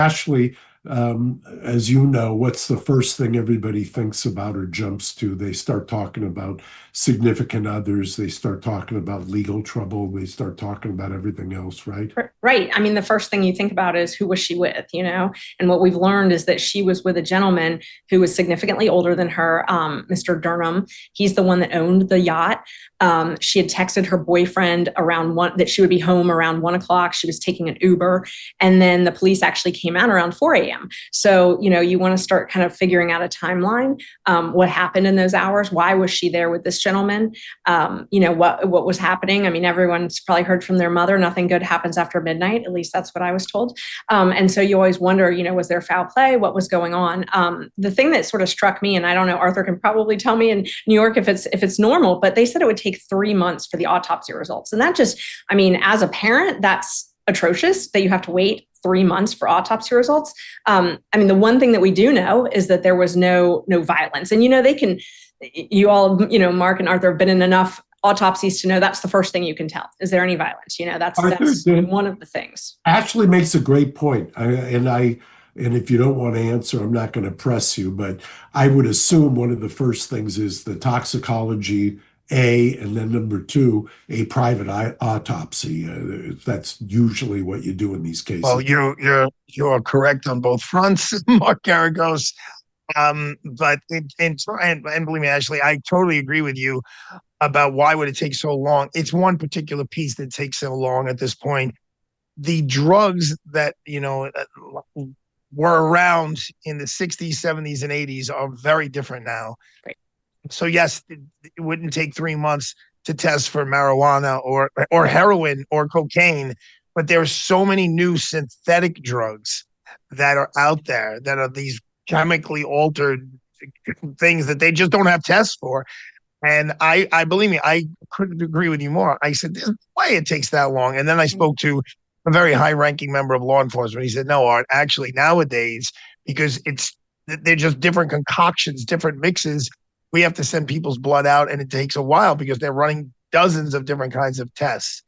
Ashley, as you know, what's the first thing everybody thinks about or jumps to? They start talking about significant others. They start talking about legal trouble. They start talking about everything else, right? Right. I mean, the first thing you think about is who was she with, you know? And what we've learned is that she was with a gentleman who was significantly older than her, Mr. Durham. He's the one that owned the yacht. She had texted her boyfriend around one that she would be home around 1 o'clock. She was taking an Uber. And then the police actually came out around 4 a.m. So, you know, you want to start kind of figuring out a timeline. What happened in those hours? Why was she there with this gentleman? What was happening? I mean, everyone's probably heard from their mother, nothing good happens after midnight. At least that's what I was told. And so you always wonder, you know, was there foul play? What was going on? The thing that sort of struck me, and I don't know, Arthur can probably tell me in New York if it's normal, but they said it would take 3 months for the autopsy results. And that just, I mean, as a parent, that's atrocious that you have to wait 3 months for autopsy results. I mean, the one thing that we do know is that there was no violence. And, you know, you all, you know, Mark and Arthur have been in enough autopsies to know that's the first thing you can tell. Is there any violence? You know, Arthur, that's one of the things. Ashley makes a great point. And if you don't want to answer, I'm not going to press you, but I would assume one of the first things is the toxicology, and then number two, a private autopsy. That's usually what you do in these Well, cases. you're correct on both fronts, Mark Garagos. But and believe me, Ashley, I totally agree with you about why would it take so long. It's one particular piece that takes so long at this point. The drugs that were around in the 60s, 70s, and 80s are very different now. Right. So yes, it wouldn't take 3 months to test for marijuana or heroin or cocaine, but there are so many new synthetic drugs that are out there that are these chemically altered things that they just don't have tests for. And I believe me, I couldn't agree with you more. I said, "There's no way it takes that long." And then I spoke to a very high-ranking member of law enforcement. He said, "No, Art, actually nowadays, because they're just different concoctions, different mixes. We have to send people's blood out, and it takes a while because they're running dozens of different kinds of tests."